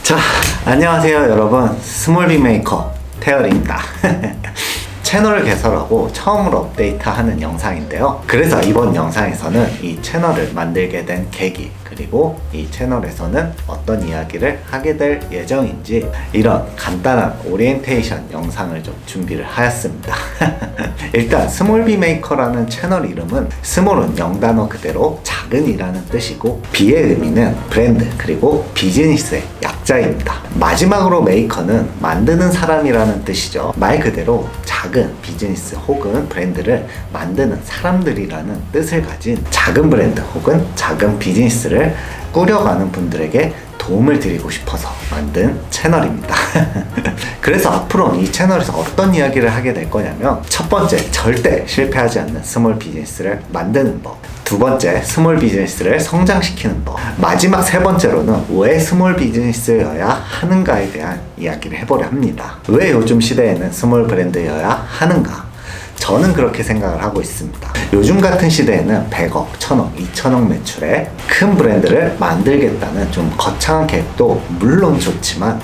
자, 안녕하세요 여러분. 스몰빅메이커 태열입니다. 채널을 개설하고 처음으로 업데이트하는 영상인데요. 그래서 이번 영상에서는 이 채널을 만들게 된 계기, 그리고 이 채널에서는 어떤 이야기를 하게 될 예정인지 이런 간단한 오리엔테이션 영상을 좀 준비를 하였습니다. 일단 스몰빅메이커라는 채널 이름은 스몰은 영단어 그대로 작은이라는 뜻이고, B의 의미는 브랜드 그리고 비즈니스의 약자입니다. 마지막으로 메이커는 만드는 사람이라는 뜻이죠. 말 그대로 작은 비즈니스 혹은 브랜드를 만드는 사람들이라는 뜻을 가진 작은 브랜드 혹은 작은 비즈니스를 꾸려가는 분들에게 도움을 드리고 싶어서 만든 채널입니다. 그래서 앞으로는 이 채널에서 어떤 이야기를 하게 될 거냐면, 첫 번째, 절대 실패하지 않는 스몰 비즈니스를 만드는 법, 두 번째, 스몰 비즈니스를 성장시키는 법, 마지막 세 번째로는 왜 스몰 비즈니스여야 하는가에 대한 이야기를 해보려 합니다. 왜 요즘 시대에는 스몰 브랜드여야 하는가? 저는 그렇게 생각을 하고 있습니다. 요즘 같은 시대에는 100억, 1000억, 2000억 매출에 큰 브랜드를 만들겠다는 좀 거창한 계획도 물론 좋지만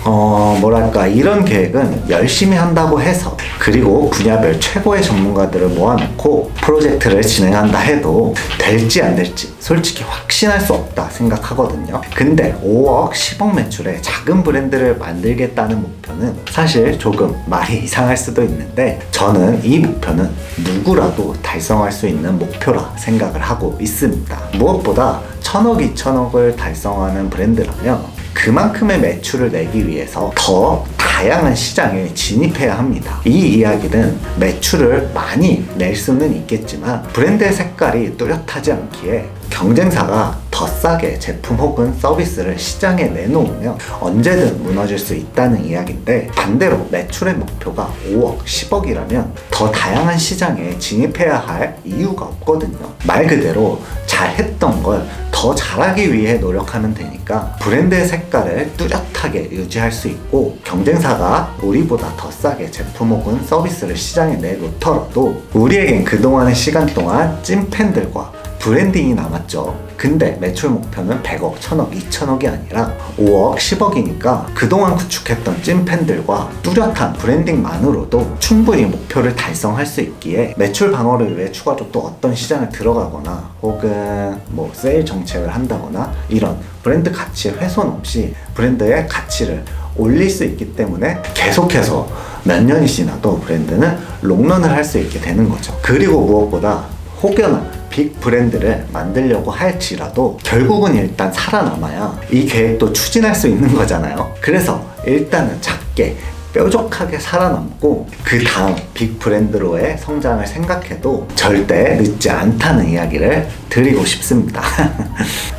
이런 계획은 열심히 한다고 해서, 그리고 분야별 최고의 전문가들을 모아놓고 프로젝트를 진행한다 해도 될지 안 될지 솔직히 확신할 수 없다 생각하거든요. 근데 5억, 10억 매출에 작은 브랜드를 만들겠다는 목표는 사실 조금 말이 이상할 수도 있는데, 저는 이 목표는 누구라도 달성할 수 있는 목표라 생각을 하고 있습니다. 무엇보다 1000억, 2000억을 달성하는 브랜드라면 그만큼의 매출을 내기 위해서 더 다양한 시장에 진입해야 합니다. 이 이야기는 매출을 많이 낼 수는 있겠지만 브랜드의 색깔이 뚜렷하지 않기에 경쟁사가 더 싸게 제품 혹은 서비스를 시장에 내놓으면 언제든 무너질 수 있다는 이야기인데, 반대로 매출의 목표가 5억, 10억이라면 더 다양한 시장에 진입해야 할 이유가 없거든요. 말 그대로 잘했던 걸 더 잘하기 위해 노력하면 되니까 브랜드의 색깔을 뚜렷하게 유지할 수 있고, 경쟁사가 우리보다 더 싸게 제품 혹은 서비스를 시장에 내놓더라도 우리에겐 그동안의 시간 동안 찐팬들과 브랜딩이 남았죠. 근데 매출 목표는 100억, 1000억, 2000억이 아니라 5억, 10억이니까 그동안 구축했던 찐팬들과 뚜렷한 브랜딩만으로도 충분히 목표를 달성할 수 있기에, 매출 방어를 위해 추가로 또 어떤 시장을 들어가거나 혹은 세일 정책을 한다거나 이런 브랜드 가치 훼손 없이 브랜드의 가치를 올릴 수 있기 때문에 계속해서 몇 년이 지나도 브랜드는 롱런을 할 수 있게 되는 거죠. 그리고 무엇보다 혹여나 빅 브랜드를 만들려고 할지라도 결국은 일단 살아남아야 이 계획도 추진할 수 있는 거잖아요. 그래서 일단은 작게 뾰족하게 살아남고 그 다음 빅 브랜드로의 성장을 생각해도 절대 늦지 않다는 이야기를 드리고 싶습니다.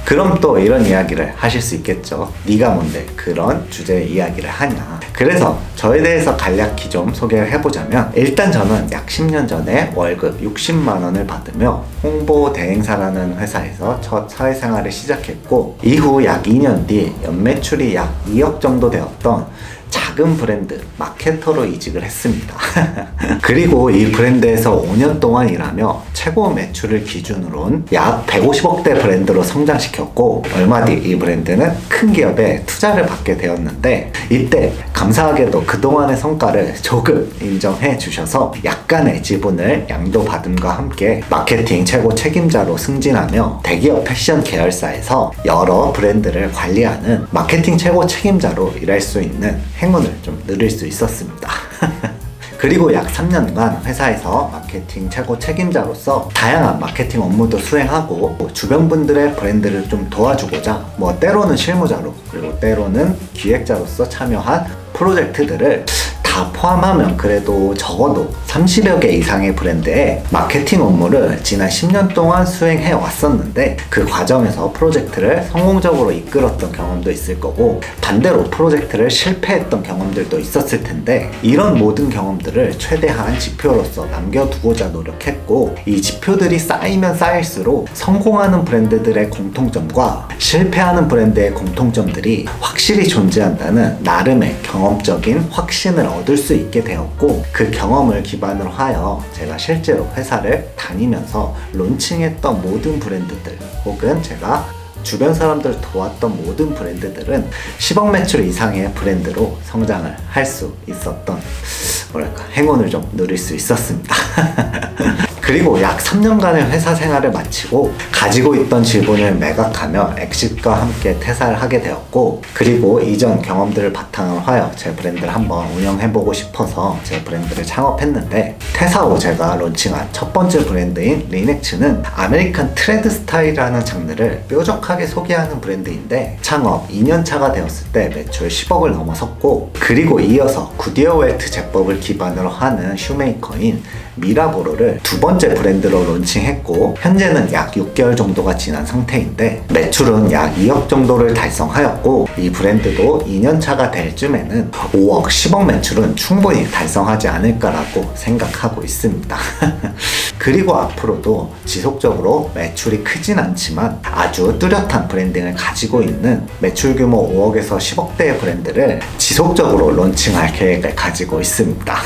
그럼 또 이런 이야기를 하실 수 있겠죠. 네가 뭔데 그런 주제의 이야기를 하냐. 그래서 저에 대해서 간략히 좀 소개를 해보자면, 일단 저는 약 10년 전에 월급 60만 원을 받으며 홍보 대행사라는 회사에서 첫 사회생활을 시작했고, 이후 약 2년 뒤 연매출이 약 2억 정도 되었던 작은 브랜드 마케터로 이직을 했습니다. 그리고 이 브랜드에서 5년 동안 일하며 최고 매출을 기준으로는 약 150억대 브랜드로 성장시켰고, 얼마 뒤 이 브랜드는 큰 기업에 투자를 받게 되었는데, 이때 감사하게도 그동안의 성과를 조금 인정해 주셔서 약간의 지분을 양도받음과 함께 마케팅 최고 책임자로 승진하며 대기업 패션 계열사에서 여러 브랜드를 관리하는 마케팅 최고 책임자로 일할 수 있는 행운을 좀 누릴 수 있었습니다. 그리고 약 3년간 회사에서 마케팅 최고 책임자로서 다양한 마케팅 업무도 수행하고, 주변 분들의 브랜드를 좀 도와주고자 때로는 실무자로, 그리고 때로는 기획자로서 참여한 프로젝트들을 다 포함하면 그래도 적어도 30여 개 이상의 브랜드의 마케팅 업무를 지난 10년 동안 수행해 왔었는데, 그 과정에서 프로젝트를 성공적으로 이끌었던 경험도 있을 거고, 반대로 프로젝트를 실패했던 경험들도 있었을 텐데, 이런 모든 경험들을 최대한 지표로서 남겨두고자 노력했고, 이 지표들이 쌓이면 쌓일수록 성공하는 브랜드들의 공통점과 실패하는 브랜드의 공통점들이 확실히 존재한다는 나름의 경험적인 확신을 얻을 수 있게 되었고, 그 경험을 기반으로 하여 제가 실제로 회사를 다니면서 론칭했던 모든 브랜드들, 혹은 제가 주변 사람들을 도왔던 모든 브랜드들은 10억 매출 이상의 브랜드로 성장을 할 수 있었던 행운을 좀 누릴 수 있었습니다. 그리고 약 3년간의 회사 생활을 마치고 가지고 있던 지분을 매각하며 엑싯과 함께 퇴사를 하게 되었고, 그리고 이전 경험들을 바탕으로 하여 제 브랜드를 한번 운영해보고 싶어서 제 브랜드를 창업했는데, 퇴사 후 제가 론칭한 첫 번째 브랜드인 리넥츠는 아메리칸 트레드 스타일이라는 장르를 뾰족하게 소개하는 브랜드인데, 창업 2년차가 되었을 때 매출 10억을 넘어섰고, 그리고 이어서 구디어 웰트 제법을 기반으로 하는 슈메이커인 미라보로를 두 번째 브랜드로 론칭했고, 현재는 약 6개월 정도가 지난 상태인데 매출은 약 2억 정도를 달성하였고, 이 브랜드도 2년차가 될 쯤에는 5억, 10억 매출은 충분히 달성하지 않을까라고 생각하고 있습니다. 그리고 앞으로도 지속적으로 매출이 크진 않지만 아주 뚜렷한 브랜딩을 가지고 있는 매출 규모 5억에서 10억대의 브랜드를 지속적으로 론칭할 계획을 가지고 있습니다.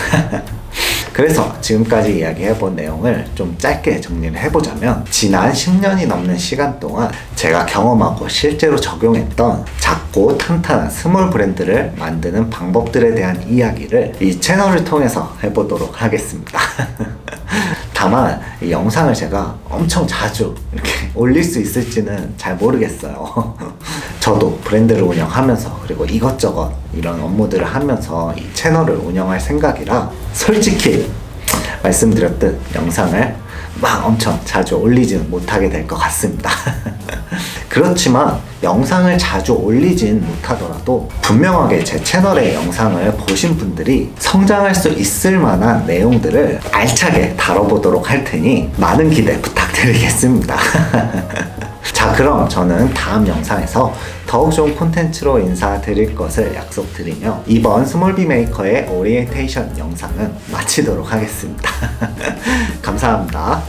그래서 지금까지 이야기해본 내용을 좀 짧게 정리를 해보자면, 지난 10년이 넘는 시간 동안 제가 경험하고 실제로 적용했던 작고 탄탄한 스몰 브랜드를 만드는 방법들에 대한 이야기를 이 채널을 통해서 해보도록 하겠습니다. 다만 이 영상을 제가 엄청 자주 이렇게 올릴 수 있을지는 잘 모르겠어요. 저도 브랜드를 운영하면서 그리고 이것저것 이런 업무들을 하면서 이 채널을 운영할 생각이라 솔직히 말씀드렸듯 영상을 막 엄청 자주 올리지는 못하게 될 것 같습니다. 그렇지만 영상을 자주 올리진 못하더라도 분명하게 제 채널의 영상을 보신 분들이 성장할 수 있을 만한 내용들을 알차게 다뤄보도록 할 테니 많은 기대 부탁드리겠습니다. 자, 그럼 저는 다음 영상에서 더욱 좋은 콘텐츠로 인사드릴 것을 약속드리며 이번 스몰비 메이커의 오리엔테이션 영상은 마치도록 하겠습니다. 감사합니다.